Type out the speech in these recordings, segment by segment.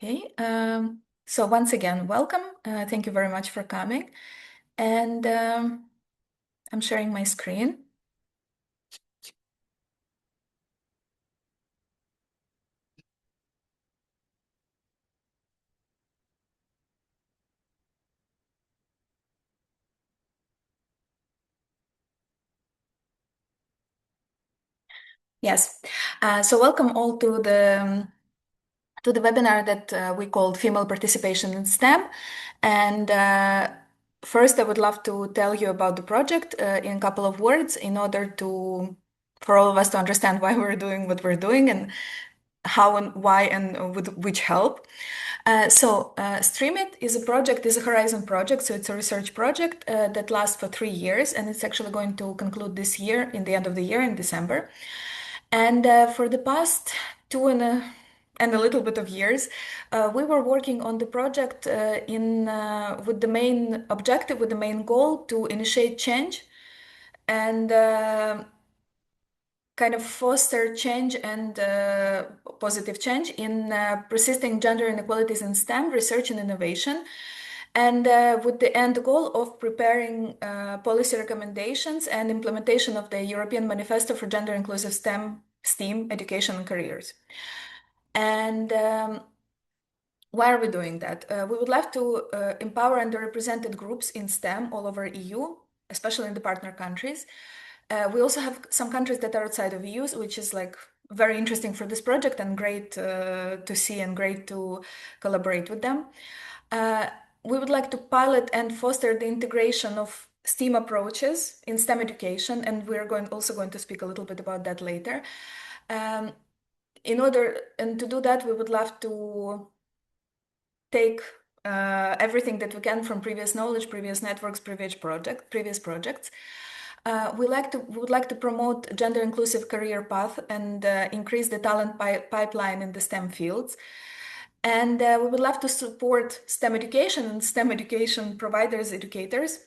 Okay, so once again, welcome. Thank you very much for coming. And I'm sharing my screen. Yes, so welcome all to the webinar that we called Female Participation in STEM. And first, I would love to tell you about the project in a couple of words in order for all of us to understand why we're doing what we're doing and how and why and with which help. 𝗏𝗏 is a Horizon project, so it's a research project that lasts for 3 years, and it's actually going to conclude this year, in the end of the year, in December. And for the past 2 and a little bit of years, we were working on the project with the main objective, with the main goal to initiate change and kind of foster change and positive change in persisting gender inequalities in STEM research and innovation, and with the end goal of preparing policy recommendations and implementation of the European Manifesto for Gender Inclusive STEM Education and Careers. And why are we doing that? We would like to empower underrepresented groups in STEM all over EU, especially in the partner countries. We also have some countries that are outside of EU, which is like very interesting for this project and great to see and great to collaborate with them. We would like to pilot and foster the integration of STEAM approaches in STEM education, and we're also going to speak a little bit about that later. To do that, we would love to take everything that we can from previous knowledge, previous networks, previous projects. We would like to promote gender inclusive career path and increase the talent pipeline in the STEM fields. And we would love to support STEM education and STEM education providers, educators,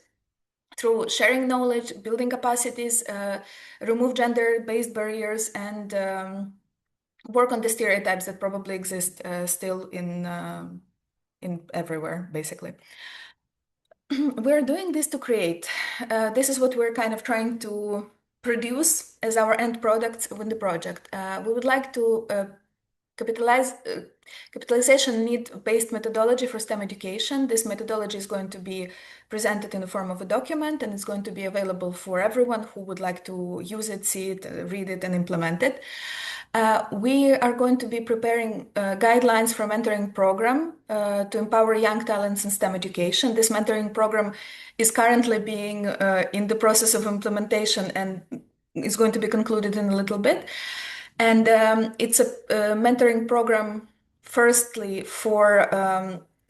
through sharing knowledge, building capacities, remove gender-based barriers, and work on the stereotypes that probably exist still in everywhere, basically. We're doing this to create. This is what we're kind of trying to produce as our end products with the project. We would like to capitalization need-based methodology for STEM education. This methodology is going to be presented in the form of a document, and it's going to be available for everyone who would like to use it, see it, read it, and implement it. We are going to be preparing guidelines for mentoring program to empower young talents in STEM education. This mentoring program is currently being in the process of implementation and is going to be concluded in a little bit. And it's a mentoring program, firstly,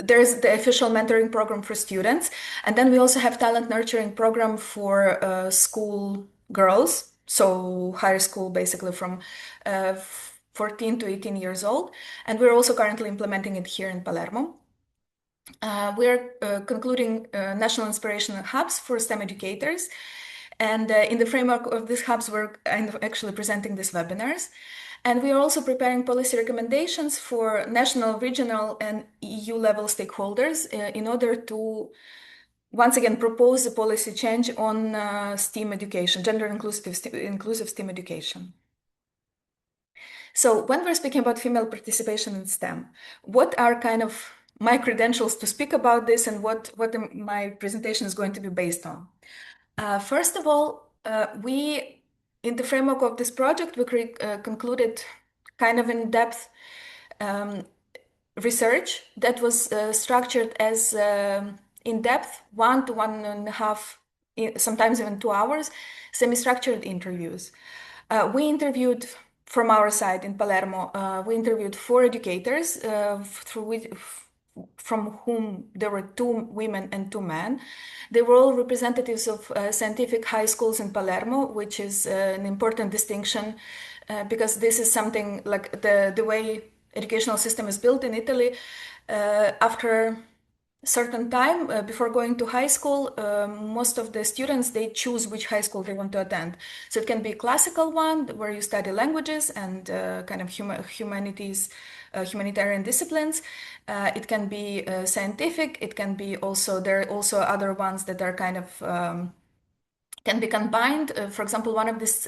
there's the official mentoring program for students. And then we also have talent nurturing program for school girls. So higher school, basically from 14 to 18 years old. And we're also currently implementing it here in Palermo. We're concluding national inspirational hubs for STEM educators. And in the framework of these hubs, we're actually presenting these webinars. And we are also preparing policy recommendations for national, regional, and EU level stakeholders in order to, once again, propose a policy change on STEAM education, gender inclusive STEAM education. So when we're speaking about female participation in STEM, what are kind of my credentials to speak about this and what my presentation is going to be based on? First of all, in the framework of this project, we concluded kind of in-depth research that was structured as in-depth 1 to 1.5, sometimes even 2 hours, semi-structured interviews. We interviewed from our side in Palermo, we interviewed 4 educators from whom there were 2 women and 2 men. They were all representatives of scientific high schools in Palermo, which is an important distinction because this is something like the way educational system is built in Italy. After certain time before going to high school, most of the students, they choose which high school they want to attend. So it can be a classical one where you study languages and kind of humanities, humanitarian disciplines. It can be scientific. It can be also, there are also other ones that are kind of can be combined. For example, one of these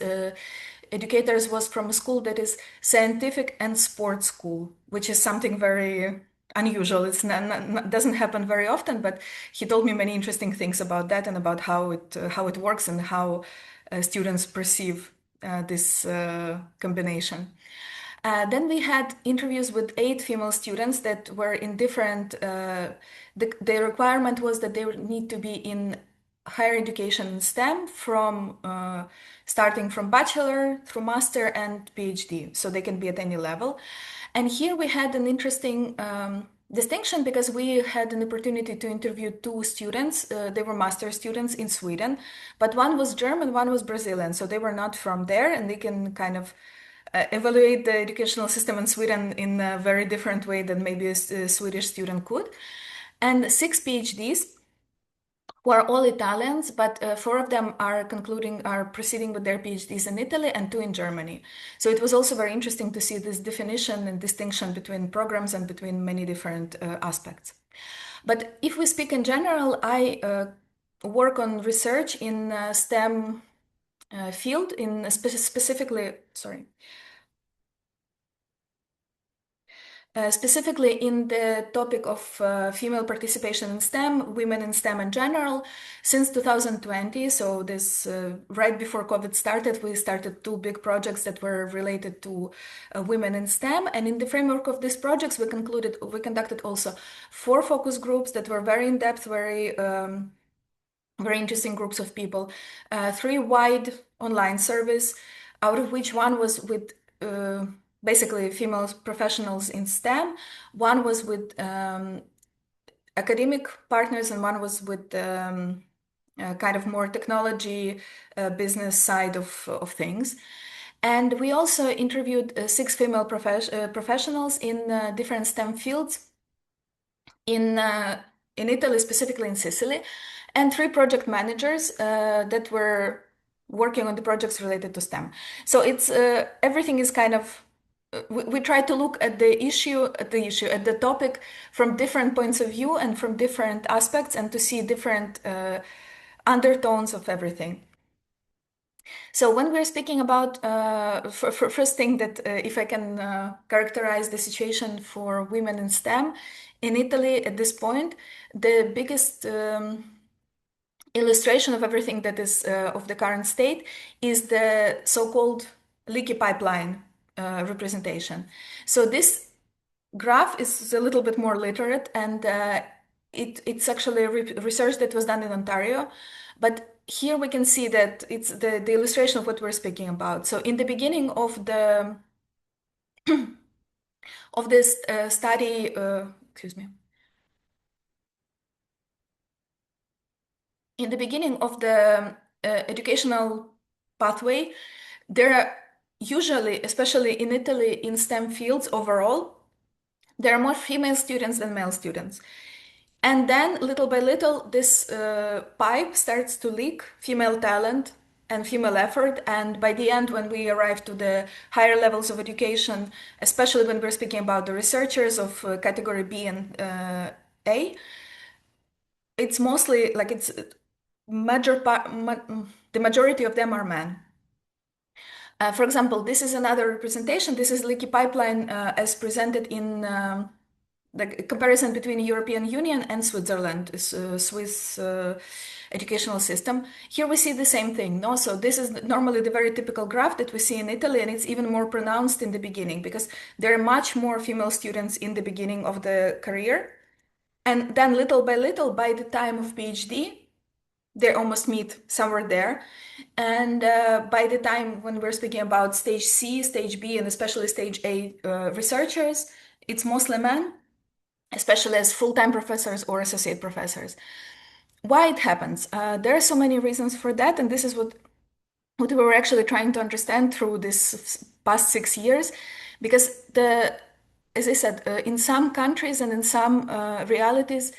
educators was from a school that is scientific and sports school, which is something very unusual. It's doesn't happen very often, but he told me many interesting things about that and about how it works and how students perceive this combination. Then we had interviews with 8 female students that were in different. The requirement was that they would need to be in higher education in STEM from starting from bachelor through master and PhD, so they can be at any level. And here we had an interesting distinction because we had an opportunity to interview 2 students. They were master students in Sweden, but one was German, one was Brazilian, so they were not from there, and they can kind of evaluate the educational system in Sweden in a very different way than maybe a Swedish student could. And 6 PhDs who are all Italians, but 4 of them are proceeding with their PhDs in Italy and 2 in Germany. So it was also very interesting to see this definition and distinction between programs and between many different aspects. But if we speak in general, I work on research in STEM field, in specifically in the topic of female participation in STEM, women in STEM in general, since 2020. So this right before COVID started, we started 2 big projects that were related to women in STEM. And in the framework of these projects, we conducted also 4 focus groups that were very in-depth, very interesting groups of people, 3 wide online surveys, out of which one was with basically female professionals in STEM, one was with academic partners, and one was with kind of more technology business side of things. And we also interviewed 6 female professionals in different STEM fields in Italy, specifically in Sicily, and 3 project managers that were working on the projects related to STEM. So it's everything is kind of we try to look at the topic from different points of view and from different aspects, and to see different undertones of everything. So when we're speaking about, first thing that if I can characterize the situation for women in STEM in Italy at this point, the biggest illustration of everything that is of the current state is the so-called leaky pipeline representation. So this graph is a little bit more literate, and it's actually research that was done in Ontario, but here we can see that it's the illustration of what we're speaking about. So in the beginning of the of this study, in the beginning of the educational pathway, there are usually, especially in Italy, in STEM fields overall, there are more female students than male students. And then, little by little, this pipe starts to leak female talent and female effort. And by the end, when we arrive to the higher levels of education, especially when we're speaking about the researchers of category B and A, it's mostly like it's the majority of them are men. For example, this is another representation. This is leaky pipeline as presented in the comparison between European Union and Switzerland, Swiss educational system. Here we see the same thing. No? So this is normally the very typical graph that we see in Italy, and it's even more pronounced in the beginning because there are much more female students in the beginning of the career. And then little by little, by the time of PhD, they almost meet somewhere there. And by the time when we're speaking about stage C, stage B, and especially stage A researchers, it's mostly men, especially as full-time professors or associate professors. Why it happens? There are so many reasons for that, and this is what we were actually trying to understand through this past 6 years, because as I said, in some countries and in some realities,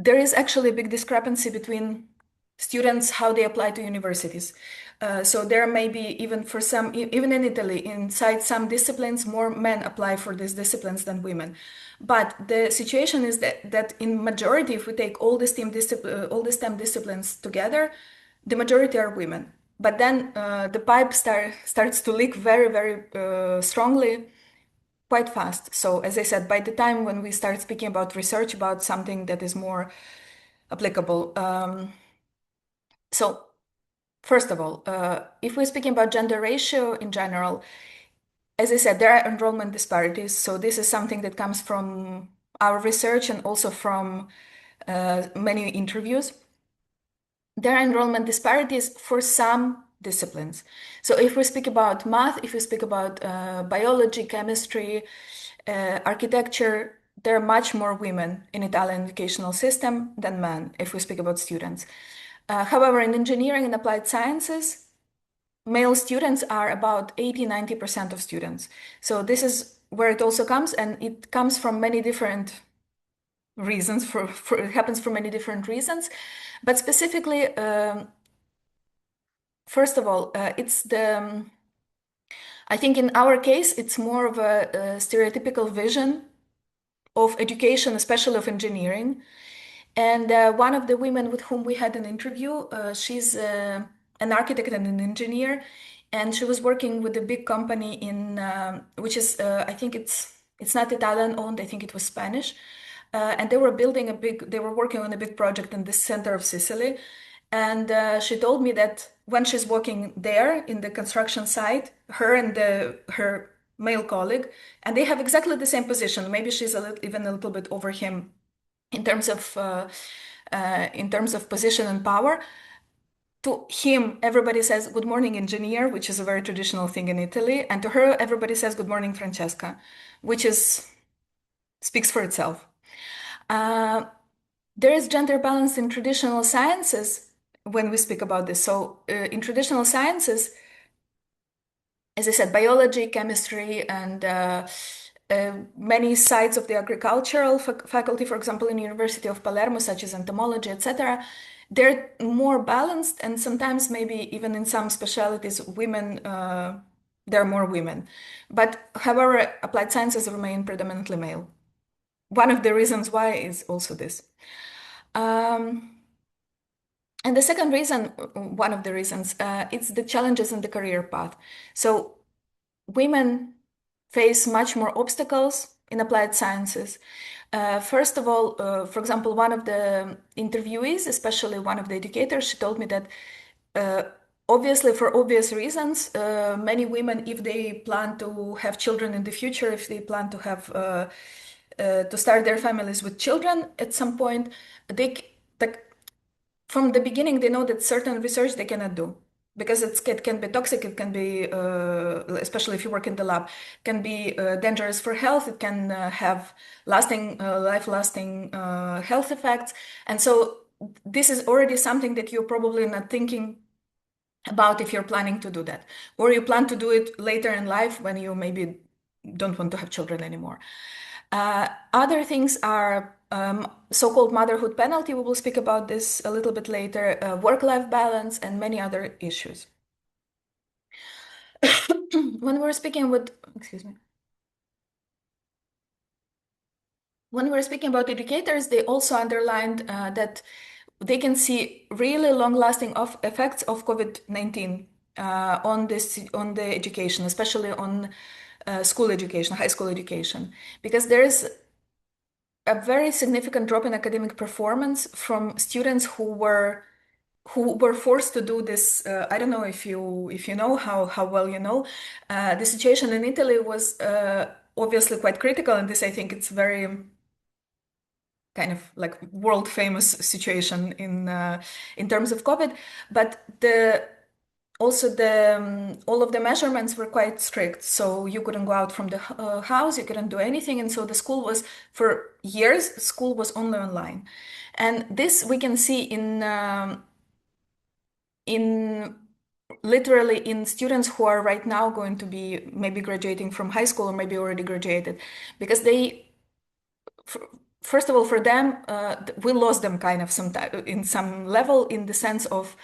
there is actually a big discrepancy between students how they apply to universities. So there may be even for some, even in Italy, inside some disciplines, more men apply for these disciplines than women. But the situation is that in majority, if we take all the STEM disciplines together, the majority are women. But then the pipe starts to leak very, very strongly, quite fast. So as I said, by the time when we start speaking about research about something that is more applicable. So first of all, if we're speaking about gender ratio in general, as I said, there are enrollment disparities. So this is something that comes from our research and also from many interviews. There are enrollment disparities for some disciplines. So if we speak about math, if we speak about biology, chemistry, architecture, there are much more women in Italian educational system than men, if we speak about students. However, in engineering and applied sciences, male students are about 80–90% of students. So this is where it also comes, and it comes from many different reasons. It happens for many different reasons, but specifically, first of all, I think in our case, it's more of a stereotypical vision of education, especially of engineering. And one of the women with whom we had an interview, she's an architect and an engineer, and she was working with a big company which is, I think it's not Italian owned, I think it was Spanish. And they were working on a big project in the center of Sicily. And she told me that when she's working there in the construction site, her and her male colleague, and they have exactly the same position. Maybe she's even a little bit over him in terms of position and power. To him, everybody says "Good morning, engineer," which is a very traditional thing in Italy, and to her, everybody says "Good morning, Francesca," which speaks for itself. There is gender balance in traditional sciences when we speak about this. So in traditional sciences, as I said, biology, chemistry, and many sides of the agricultural faculty, for example, in University of Palermo, such as entomology, etc., they're more balanced, and sometimes maybe even in some specialties, there are more women. But however, applied sciences remain predominantly male. One of the reasons why is also this. And the second reason, one of the reasons, it's the challenges in the career path. So women face much more obstacles in applied sciences. First of all, for example, one of the interviewees, especially one of the educators, she told me that obviously, for obvious reasons, many women, if they plan to have children in the future, if they plan to have to start their families with children at some point, from the beginning, they know that certain research they cannot do because it can be toxic, it can be, especially if you work in the lab, can be dangerous for health, it can have life-lasting health effects. And so this is already something that you're probably not thinking about if you're planning to do that. Or you plan to do it later in life when you maybe don't want to have children anymore. Other things are so-called motherhood penalty. We will speak about this a little bit later, work-life balance, and many other issues. When we're speaking about educators, they also underlined that they can see really long-lasting effects of COVID-19 on the education, especially on school education, high school education, because there is a very significant drop in academic performance from students who were forced to do this. I don't know if you know how well you know. The situation in Italy was obviously quite critical, and this I think it's very kind of like world famous situation in terms of COVID. But all of the measurements were quite strict, so you couldn't go out from the house, you couldn't do anything, and so the school was, for years, school was only online. And this we can see literally in students who are right now going to be maybe graduating from high school or maybe already graduated, because first of all, for them, we lost them kind of in some level, in the sense of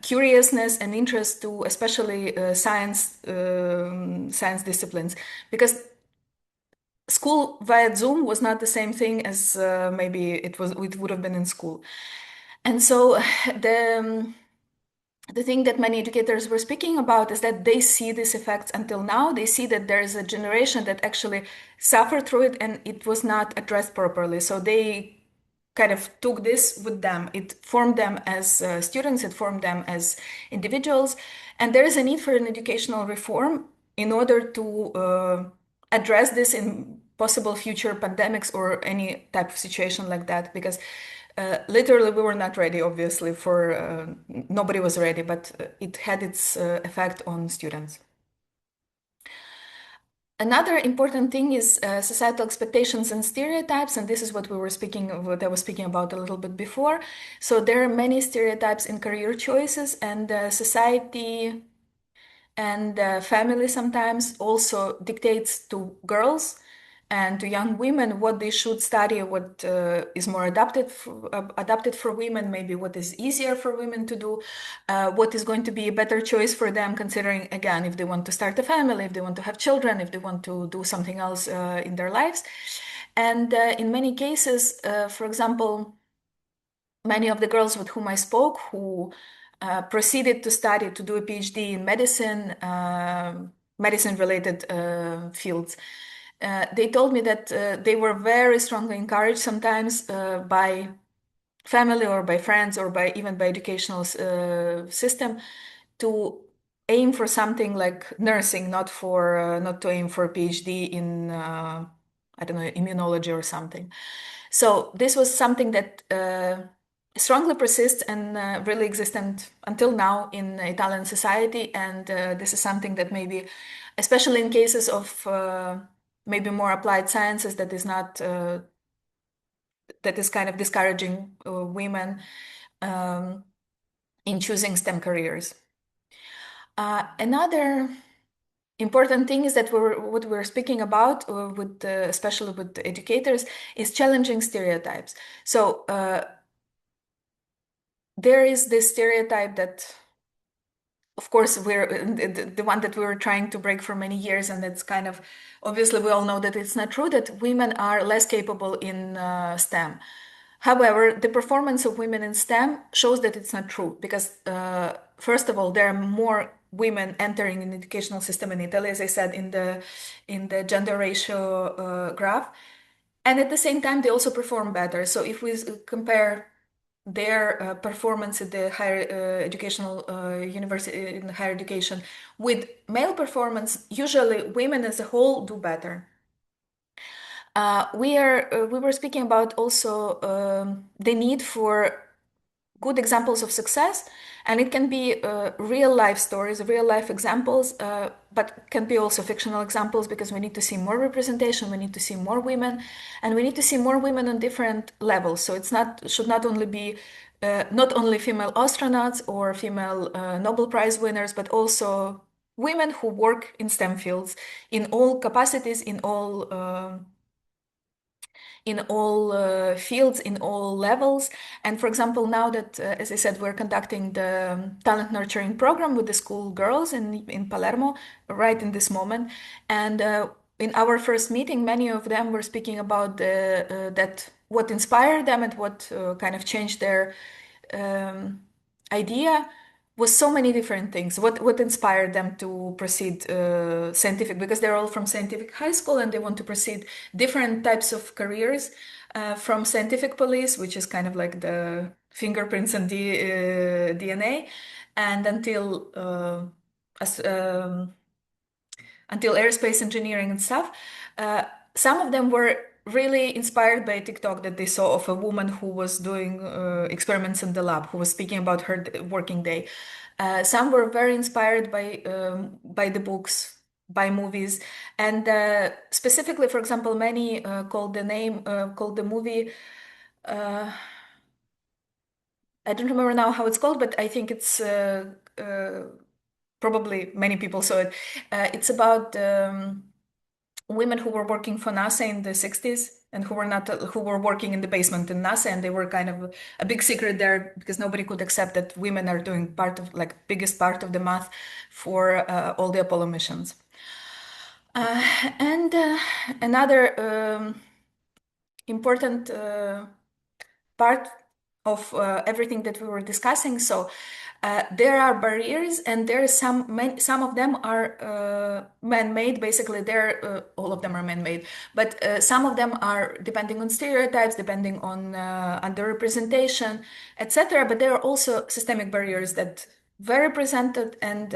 curiousness and interest to especially science disciplines, because school via Zoom was not the same thing as maybe it would have been in school. And so the thing that many educators were speaking about is that they see these effects until now. They see that there is a generation that actually suffered through it and it was not addressed properly. So they kind of took this with them. It formed them as students, it formed them as individuals. And there is a need for an educational reform in order to address this in possible future pandemics or any type of situation like that, because literally we were not ready, obviously, for nobody was ready, but it had its effect on students. Another important thing is societal expectations and stereotypes, and this is what I was speaking about a little bit before. So there are many stereotypes in career choices, and society and family sometimes also dictates to girls and to young women what they should study, what is more adapted for women, maybe what is easier for women to do, what is going to be a better choice for them, considering, again, if they want to start a family, if they want to have children, if they want to do something else in their lives. And in many cases, for example, many of the girls with whom I spoke who proceeded to study, to do a PhD in medicine, medicine-related fields, they told me that they were very strongly encouraged sometimes by family or by friends or even by educational system to aim for something like nursing, not to aim for a PhD in I don't know, immunology or something. So this was something that strongly persists and really existent until now in Italian society, and this is something that maybe, especially in cases of maybe more applied sciences, that is not that is kind of discouraging women in choosing STEM careers. Another important thing is that what we're speaking about especially with educators is challenging stereotypes. So there is this stereotype that, of course, we're the one that we were trying to break for many years, and it's kind of obviously we all know that it's not true, that women are less capable in STEM. However, the performance of women in STEM shows that it's not true, because first of all, there are more women entering in the educational system in Italy, as I said, in the gender ratio graph, and at the same time they also perform better. So if we compare their performance at the higher educational university in higher education with male performance, usually women as a whole do better. We were speaking about also the need for good examples of success, and it can be real life stories, real life examples, but can be also fictional examples, because we need to see more representation, we need to see more women, and we need to see more women on different levels. So should not only be not only female astronauts or female Nobel Prize winners, but also women who work in STEM fields in all capacities, in all fields, in all levels. And for example, now that, as I said, we're conducting the talent nurturing program with the school girls in Palermo right in this moment. And in our first meeting, many of them were speaking about that what inspired them and what kind of changed their idea was so many different things. What inspired them to proceed scientific, because they're all from scientific high school and they want to proceed different types of careers, from scientific police, which is kind of like the fingerprints and DNA, and until aerospace engineering and stuff. Some of them were really inspired by a TikTok that they saw of a woman who was doing experiments in the lab, who was speaking about her working day. Some were very inspired by the books, by movies, and specifically, for example, many called the movie. I don't remember now how it's called, but I think it's probably many people saw it. It's about women who were working for NASA in the 60s and who were working in the basement in NASA, and they were kind of a big secret there because nobody could accept that women are doing part of, like, biggest part of the math for all the Apollo missions. And another important part of everything that we were discussing. So there are barriers, and there is some of them are man-made. Basically, all of them are man-made, but some of them are depending on stereotypes, depending on underrepresentation, etc. But there are also systemic barriers that very presented, and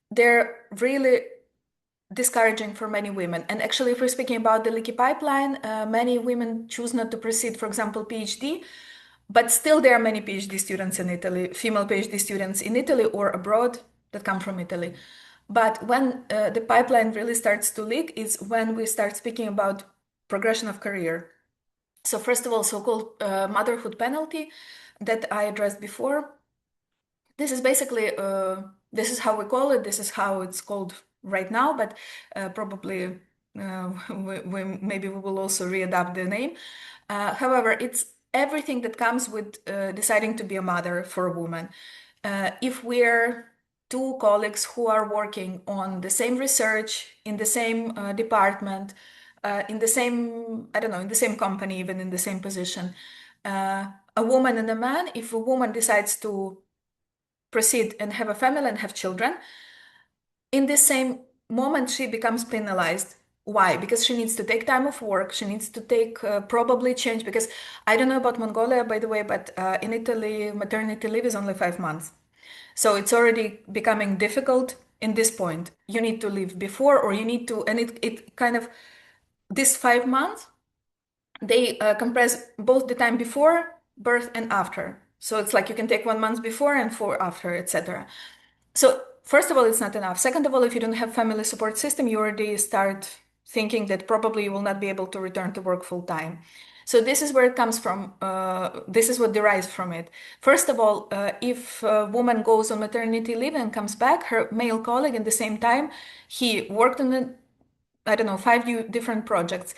they're really discouraging for many women. And actually, if we're speaking about the leaky pipeline, many women choose not to proceed, for example, PhD, but still there are many PhD students in Italy, female PhD students in Italy or abroad that come from Italy. But when the pipeline really starts to leak is when we start speaking about progression of career. So first of all, so-called motherhood penalty that I addressed before. This is basically, this is how we call it, this is how it's called right now, but probably maybe we will also readapt the name. However, it's everything that comes with deciding to be a mother for a woman. If we're two colleagues who are working on the same research, in the same department, in the same, I don't know, in the same company, even in the same position, a woman and a man, if a woman decides to proceed and have a family and have children, in the same moment she becomes penalized. Why? Because she needs to take time off work, she needs to take probably change, because I don't know about Mongolia, by the way, but in Italy, maternity leave is only 5 months. So it's already becoming difficult in this point. You need to leave before, or you need to, and it kind of, this 5 months, they compress both the time before birth and after. So it's like you can take 1 month before and 4 after, etc. So first of all, it's not enough. Second of all, if you don't have family support system, you already start thinking that probably you will not be able to return to work full time. So this is where it comes from. This is what derives from it. First of all, if a woman goes on maternity leave and comes back, her male colleague in the same time, he worked on the, I don't know, 5 different projects.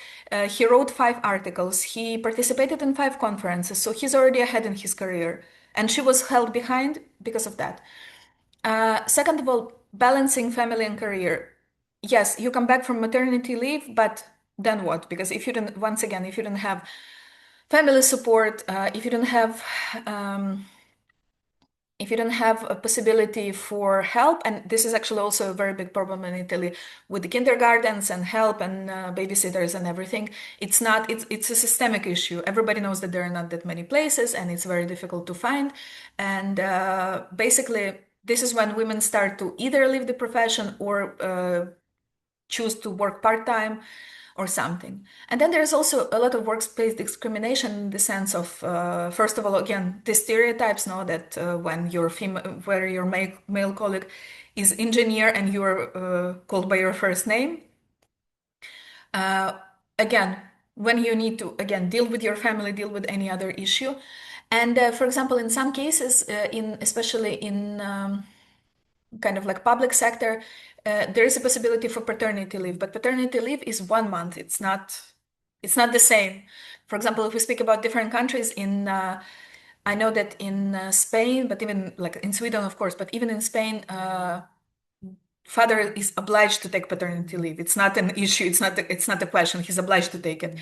He wrote 5 articles. He participated in 5 conferences. So he's already ahead in his career. And she was held behind because of that. Second of all, balancing family and career. Yes, you come back from maternity leave, but then what? Because if you don't, once again, if you don't have family support, if you don't have a possibility for help, and this is actually also a very big problem in Italy with the kindergartens and help and babysitters and everything. It's a systemic issue. Everybody knows that there are not that many places, and it's very difficult to find. And basically, this is when women start to either leave the profession or choose to work part-time or something. And then there's also a lot of workplace discrimination in the sense of, first of all, again, the stereotypes, know that when you're female, where your male colleague is engineer and you're called by your first name. Again, when you need to, again, deal with your family, deal with any other issue. And for example, in some cases, especially in kind of like public sector, there is a possibility for paternity leave, but paternity leave is 1 month. It's not the same. For example, if we speak about different countries, I know that in Spain, but even like in Sweden, of course, but even in Spain, father is obliged to take paternity leave. It's not an issue. It's not a question. He's obliged to take it.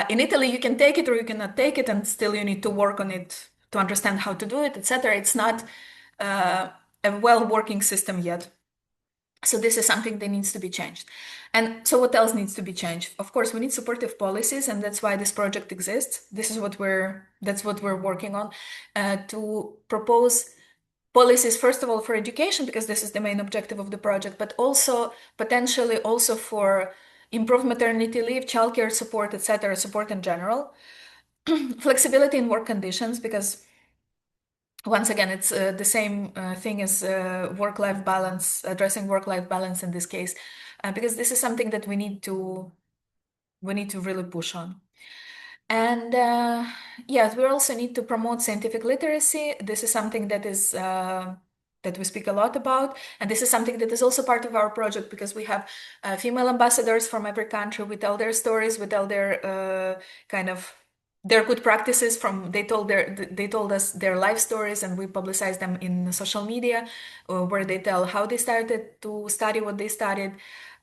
In Italy, you can take it or you cannot take it, and still you need to work on it to understand how to do it, etc. It's not a well-working system yet. So this is something that needs to be changed. And so what else needs to be changed? Of course, we need supportive policies, and that's why this project exists. This is what we're working on, to propose policies, first of all, for education, because this is the main objective of the project, but also potentially also for improved maternity leave, childcare support, etc., support in general. Flexibility in work conditions, because once again, it's the same thing as work-life balance, addressing work-life balance in this case, because this is something that we need to really push on. And yes, we also need to promote scientific literacy. This is something that is that we speak a lot about. And this is something that is also part of our project, because we have female ambassadors from every country. We tell their stories, we tell their their good practices from they told us their life stories, and we publicize them in social media, where they tell how they started to study what they studied,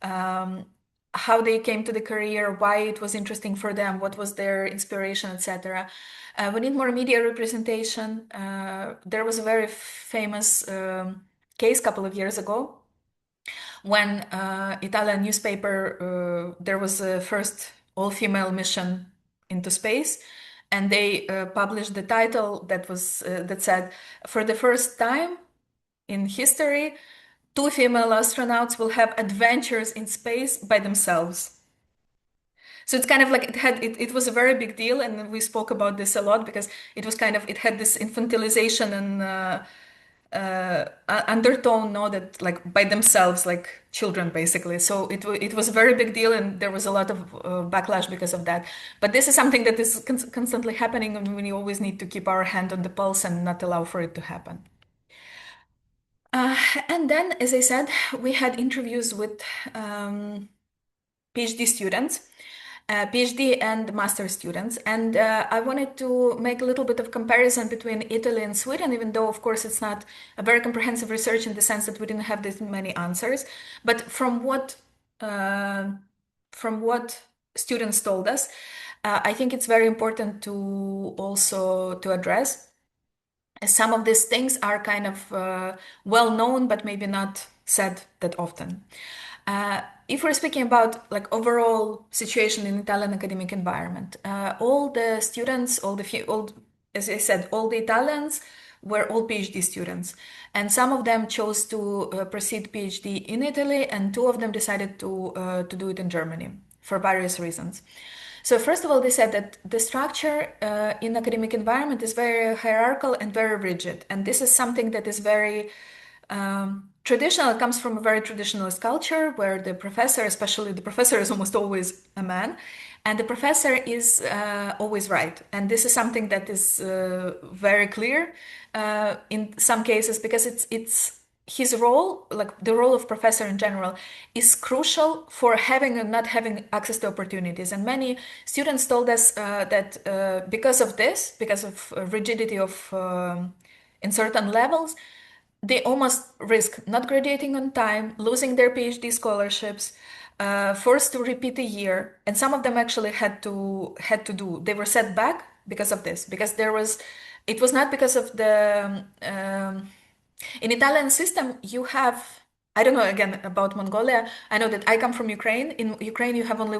how they came to the career, why it was interesting for them, what was their inspiration, etc. We need more media representation. There was a very famous case a couple of years ago when Italian newspaper, there was a first all-female mission into space, and they published the title that was that said, "For the first time in history, 2 female astronauts will have adventures in space by themselves." So it's kind of like it was a very big deal, and we spoke about this a lot, because it was kind of, it had this infantilization and undertone, no, that like by themselves, like children basically. So it was a very big deal, and there was a lot of backlash because of that. But this is something that is constantly happening, and we always need to keep our hand on the pulse and not allow for it to happen. And then, as I said, we had interviews with PhD students, PhD and master students. And I wanted to make a little bit of comparison between Italy and Sweden, even though, of course, it's not a very comprehensive research in the sense that we didn't have this many answers. But from what students told us, I think it's very important to also to address. Some of these things are kind of well known, but maybe not said that often. If we're speaking about like overall situation in Italian academic environment, all the students, as I said, all the Italians were all PhD students, and some of them chose to proceed PhD in Italy, and 2 of them decided to do it in Germany for various reasons. So first of all, they said that the structure in academic environment is very hierarchical and very rigid, and this is something that is very traditional. It comes from a very traditionalist culture where the professor, especially the professor, is almost always a man, and the professor is always right. And this is something that is very clear in some cases, because it's his role, like the role of professor in general, is crucial for having and not having access to opportunities. And many students told us that because of this, because of rigidity of in certain levels, they almost risk not graduating on time, losing their PhD scholarships, forced to repeat a year, and some of them actually had to do. They were set back because of this, because it was not because of the. In Italian system, you have, I don't know again about Mongolia. I know that I come from Ukraine. In Ukraine, you have only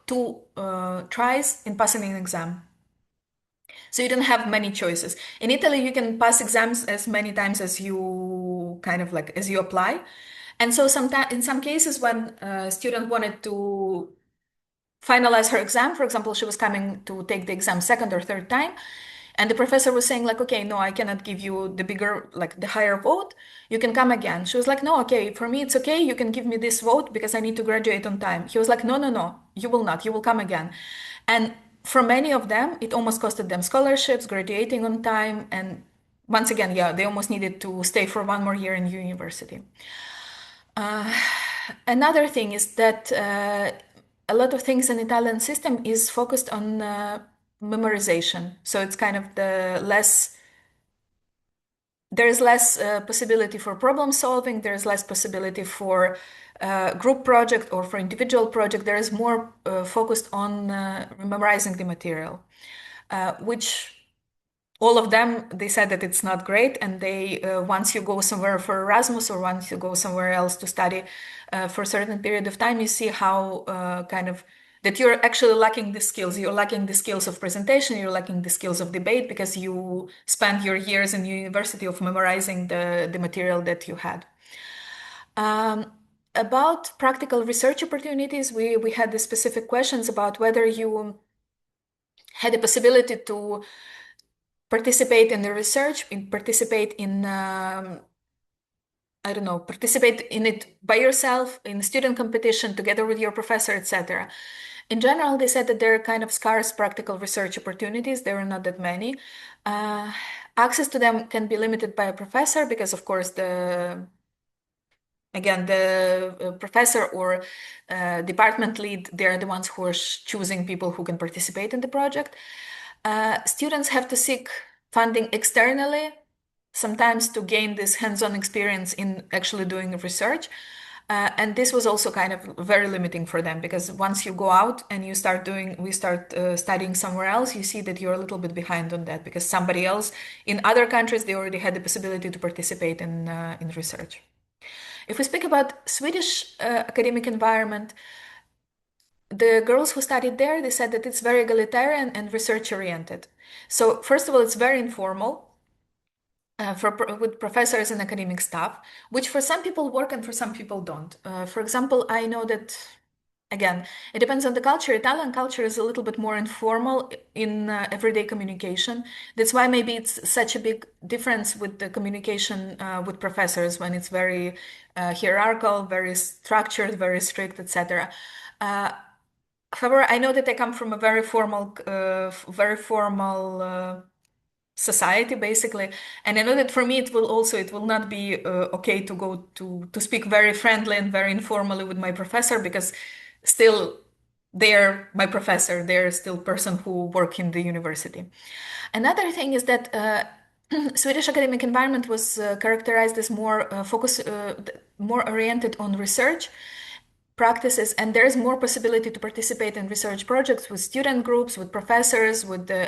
2 tries in passing an exam. So you don't have many choices. In Italy, you can pass exams as many times as you as you apply. And so sometimes, in some cases, when a student wanted to finalize her exam, for example, she was coming to take the exam 2nd or 3rd time, and the professor was saying like, okay, no, I cannot give you the bigger, like the higher vote. You can come again. She was like, no, okay, for me, it's okay. You can give me this vote because I need to graduate on time. He was like, no, no, no, you will not. You will come again. And for many of them, it almost costed them scholarships, graduating on time. And once again, yeah, they almost needed to stay for 1 more year in university. Another thing is that a lot of things in Italian system is focused on memorization. So it's kind of there's less possibility for problem solving, there's less possibility for group project or for individual project. There is more focused on memorizing the material, which all of them, they said that it's not great. And they, once you go somewhere for Erasmus or once you go somewhere else to study for a certain period of time, you see how that you're actually lacking the skills. You're lacking the skills of presentation, you're lacking the skills of debate, because you spent your years in university of memorizing the material that you had. About practical research opportunities, we had the specific questions about whether you had the possibility to participate in the research, participate in I don't know, participate in it by yourself, in student competition, together with your professor, etc. In general, they said that there are kind of scarce practical research opportunities. There are not that many. Uh, Access to them can be limited by a professor because, of course, the professor or department lead, they're the ones who are choosing people who can participate in the project. Students have to seek funding externally, sometimes to gain this hands-on experience in actually doing research. And this was also kind of very limiting for them because once you go out and we start studying somewhere else, you see that you're a little bit behind on that because somebody else in other countries, they already had the possibility to participate in research. If we speak about Swedish academic environment, the girls who studied there, they said that it's very egalitarian and research-oriented. So first of all, it's very informal with professors and academic staff, which for some people work and for some people don't. For example, I know that, again, it depends on the culture. Italian culture is a little bit more informal in everyday communication. That's why maybe it's such a big difference with the communication with professors when it's very hierarchical, very structured, very strict, etc. However, I know that I come from a very formal, society basically, and I know that for me it will not be okay to go to speak very friendly and very informally with my professor because still they're my professor, they're still person who work in the university. Another thing is that Swedish academic environment was characterized as more more oriented on research practices, and there is more possibility to participate in research projects with student groups, with professors, with the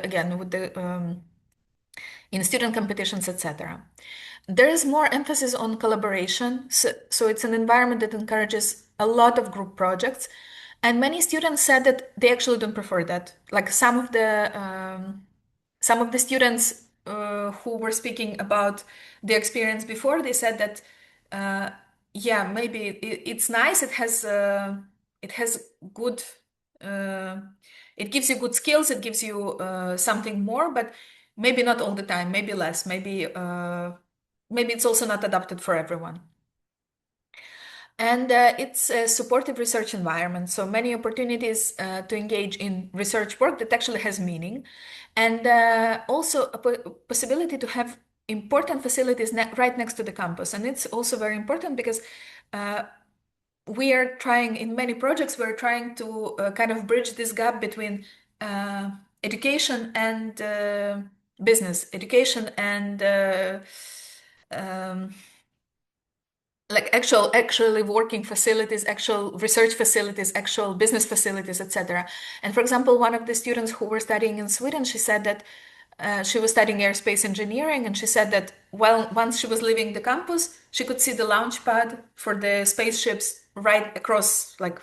in student competitions, etc. There is more emphasis on collaboration, so it's an environment that encourages a lot of group projects, and many students said that they actually don't prefer that. Like some of the students who were speaking about the experience before, they said that yeah, maybe it's nice. It has good. It gives you good skills. It gives you something more, but maybe not all the time. Maybe less. Maybe it's also not adapted for everyone. And it's a supportive research environment, so many opportunities to engage in research work that actually has meaning, and also a possibility to have important facilities right next to the campus. And it's also very important because we are trying, in many projects, we're trying to kind of bridge this gap between education and business, education and like actually working facilities, actual research facilities, actual business facilities, etc. And for example, one of the students who were studying in Sweden, she said that she was studying aerospace engineering, and she said that, well, once she was leaving the campus, she could see the launch pad for the spaceships right across, like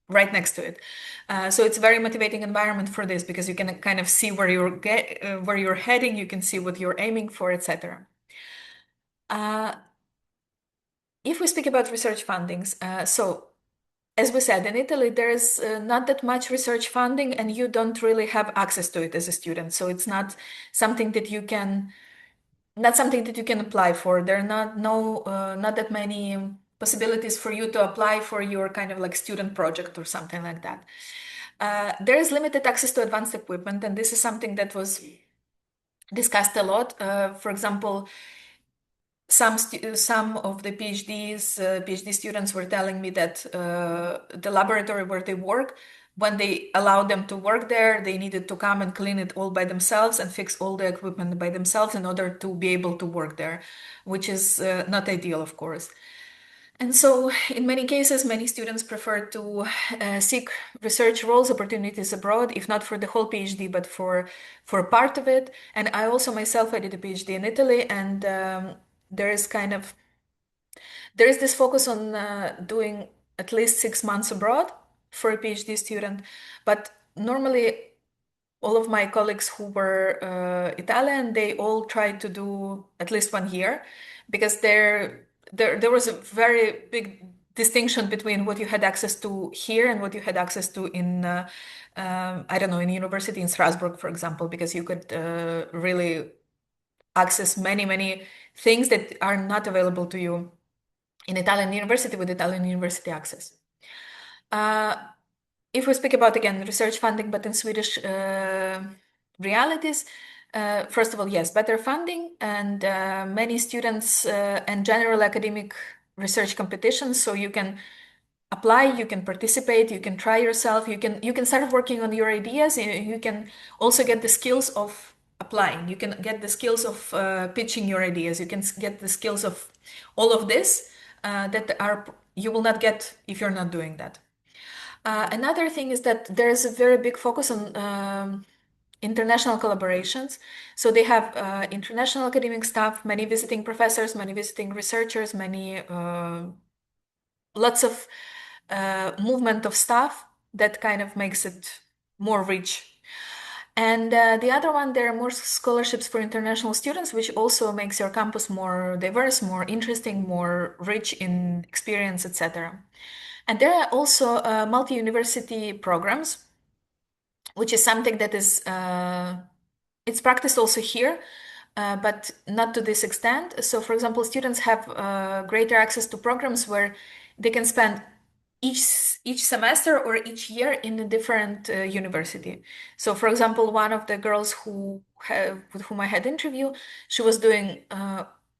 right next to it. So it's a very motivating environment for this because you can kind of see where you're heading, you can see what you're aiming for, etc. If we speak about research fundings, so as we said, in Italy, there's not that much research funding and you don't really have access to it as a student. So it's not something that you can apply for. There are not that many possibilities for you to apply for your kind of like student project or something like that. There is limited access to advanced equipment, and this is something that was discussed a lot. For example, some of the PhD students were telling me that the laboratory where they work, when they allowed them to work there, they needed to come and clean it all by themselves and fix all the equipment by themselves in order to be able to work there, which is not ideal, of course. And so in many cases, many students prefer to seek research roles, opportunities abroad, if not for the whole PhD, but for part of it. And I also myself, I did a PhD in Italy, and there is this focus on doing at least 6 months abroad for a PhD student. But normally, all of my colleagues who were Italian, they all tried to do at least 1 year because there was a very big distinction between what you had access to here and what you had access to in, I don't know, in university in Strasbourg, for example, because you could really access many things that are not available to you in Italian university with Italian university access. If we speak about, again, research funding, but in Swedish realities, first of all, yes, better funding and many students and general academic research competitions. So you can apply, you can participate, you can try yourself, you can start working on your ideas. You can also get the skills of applying. You can get the skills of pitching your ideas. You can get the skills of all of this that you will not get if you're not doing that. Another thing is that there's a very big focus on international collaborations. So they have international academic staff, many visiting professors, many visiting researchers, many lots of movement of staff that kind of makes it more rich. And the other one, there are more scholarships for international students, which also makes your campus more diverse, more interesting, more rich in experience, etc. And there are also multi-university programs, which is something that is it's practiced also here, but not to this extent. So, for example, students have greater access to programs where they can spend each semester or each year in a different university. So, for example, one of the girls with whom I had interview, she was doing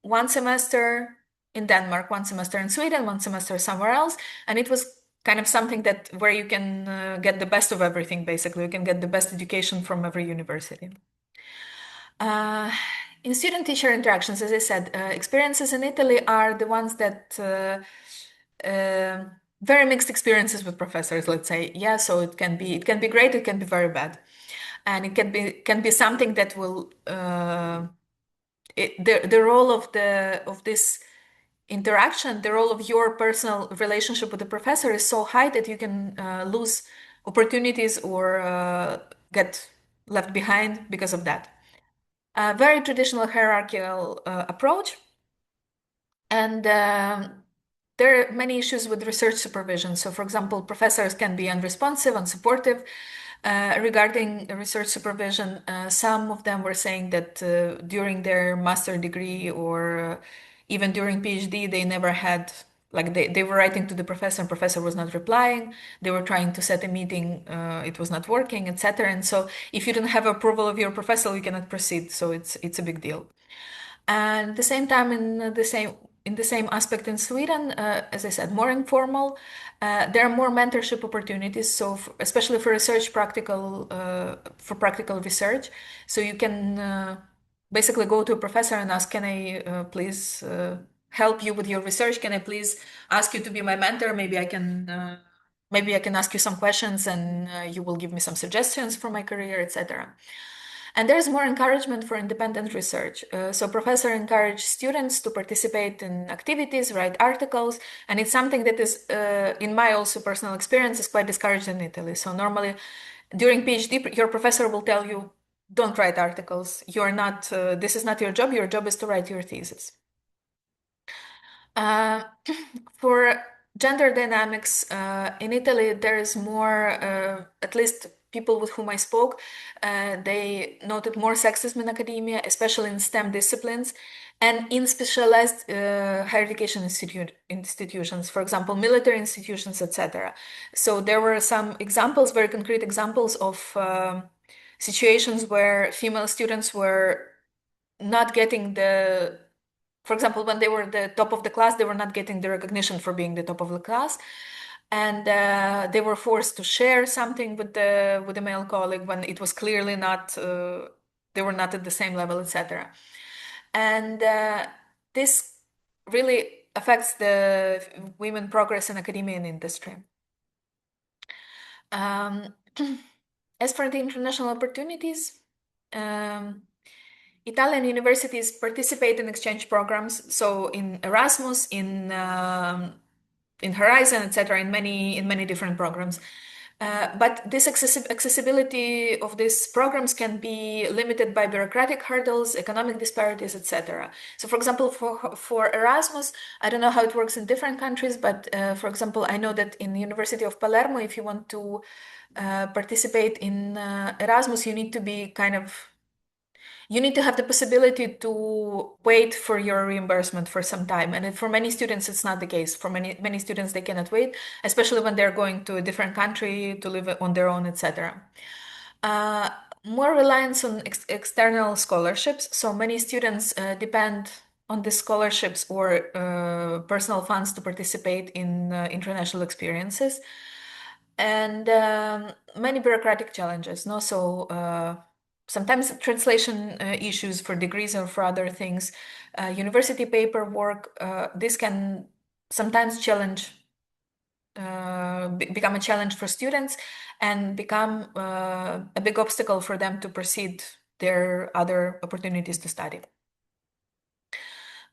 one semester in Denmark, one semester in Sweden, one semester somewhere else, and it was kind of something that where you can get the best of everything. Basically, you can get the best education from every university. In student-teacher interactions, as I said, experiences in Italy are the ones that very mixed experiences with professors, let's say. Yeah, so it can be great, it can be very bad, and it can be something that will the role of this interaction, the role of your personal relationship with the professor is so high that you can lose opportunities or get left behind because of that. A very traditional hierarchical approach, and there are many issues with research supervision. So, for example, professors can be unresponsive, unsupportive regarding research supervision. Some of them were saying that during their master degree or even during PhD, they never had, like they were writing to the professor and professor was not replying. They were trying to set a meeting, it was not working, etc. And so if you don't have approval of your professor, you cannot proceed. So it's a big deal. And at the same time, in the same aspect in Sweden, as I said, more informal. There are more mentorship opportunities. So especially for research, for practical research, so you can basically go to a professor and ask, "Can I please help you with your research? Can I please ask you to be my mentor? Maybe I can ask you some questions, and you will give me some suggestions for my career, etc." And there's more encouragement for independent research. So professor encourage students to participate in activities, write articles, and it's something that is, in my also personal experience, is quite discouraged in Italy. So normally during PhD, your professor will tell you, don't write articles. You're not, this is not your job. Your job is to write your thesis. For gender dynamics, in Italy, there is more, at least people with whom I spoke, they noted more sexism in academia, especially in STEM disciplines and in specialized higher education institutions, for example, military institutions, etc. So there were some examples, very concrete examples of situations where female students were not getting for example, when they were the top of the class, they were not getting the recognition for being the top of the class. And they were forced to share something with the male colleague when it was clearly not, they were not at the same level, etc. And this really affects the women progress in academia and industry. As for the international opportunities, Italian universities participate in exchange programs, so in Erasmus, in Horizon, etc., in many different programs. But this accessibility of these programs can be limited by bureaucratic hurdles, economic disparities, etc. So, for example, for Erasmus, I don't know how it works in different countries, but for example, I know that in the University of Palermo, if you want to participate in Erasmus, you need to be kind of you need to have the possibility to wait for your reimbursement for some time. And for many students, it's not the case. For many students, they cannot wait, especially when they're going to a different country to live on their own, etc. More reliance on external scholarships. So many students depend on the scholarships or personal funds to participate in international experiences. And many bureaucratic challenges. No, so sometimes translation issues for degrees or for other things, university paperwork. This can sometimes become a challenge for students and become a big obstacle for them to proceed their other opportunities to study.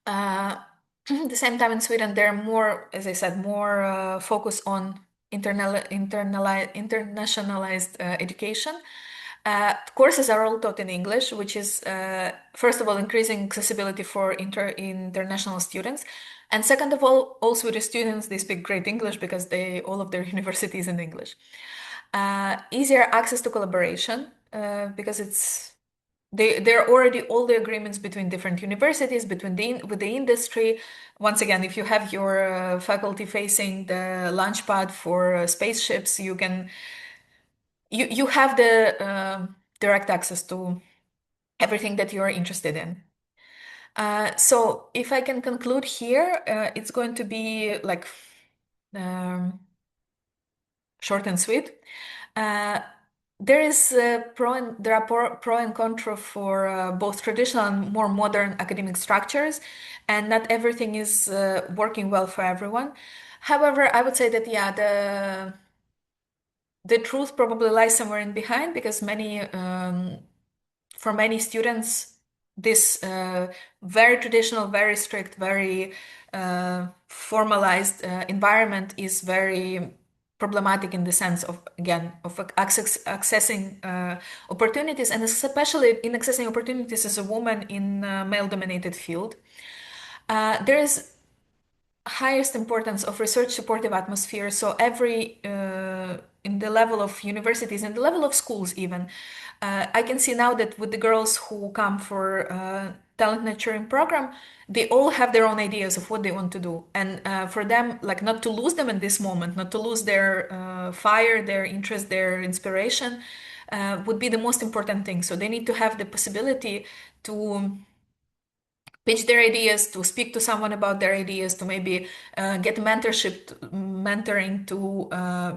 At the same time, in Sweden, they're more, as I said, more focus on internationalized education. Courses are all taught in English, which is, first of all, increasing accessibility for international students. And second of all Swedish students, they speak great English because all of their university is in English. Easier access to collaboration, because there are already all the agreements between different universities, with the industry. Once again, if you have your faculty facing the launch pad for spaceships, you have the direct access to everything that you are interested in. So if I can conclude here, it's going to be like short and sweet. There are pro and contra for both traditional and more modern academic structures, and not everything is working well for everyone. However, I would say that the truth probably lies somewhere in behind, because for many students, this very traditional, very strict, very formalized environment is very problematic in the sense of, again, of accessing opportunities, and especially in accessing opportunities as a woman in a male-dominated field. There is highest importance of research supportive atmosphere. So in the level of universities, in the level of schools even, I can see now that with the girls who come for talent nurturing program, they all have their own ideas of what they want to do. And for them, like, not to lose them in this moment, not to lose their fire, their interest, their inspiration, would be the most important thing. So they need to have the possibility to pitch their ideas, to speak to someone about their ideas, to maybe get mentoring, to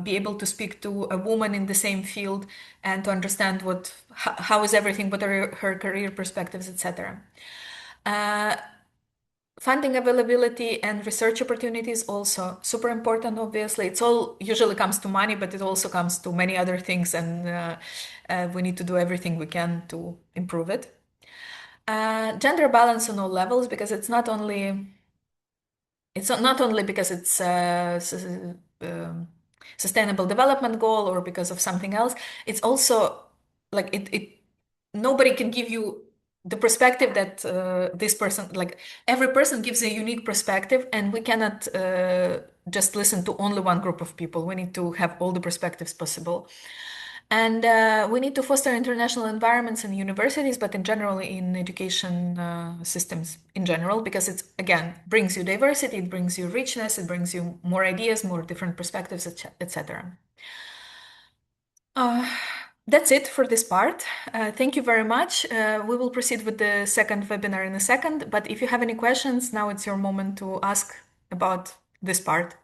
be able to speak to a woman in the same field and to understand how is everything, what are her career perspectives, etc. Funding availability and research opportunities also super important, obviously. It's all usually comes to money, but it also comes to many other things, and we need to do everything we can to improve it. Gender balance on all levels, because it's not only because it's sustainable development goal or because of something else. It's also like nobody can give you the perspective that this person, like, every person gives a unique perspective, and we cannot just listen to only one group of people. We need to have all the perspectives possible. And we need to foster international environments in universities, but in general in education systems in general, because it's, again, brings you diversity, it brings you richness, it brings you more ideas, more different perspectives, etc. That's it for this part. Thank you very much. We will proceed with the second webinar in a second, but if you have any questions, now it's your moment to ask about this part.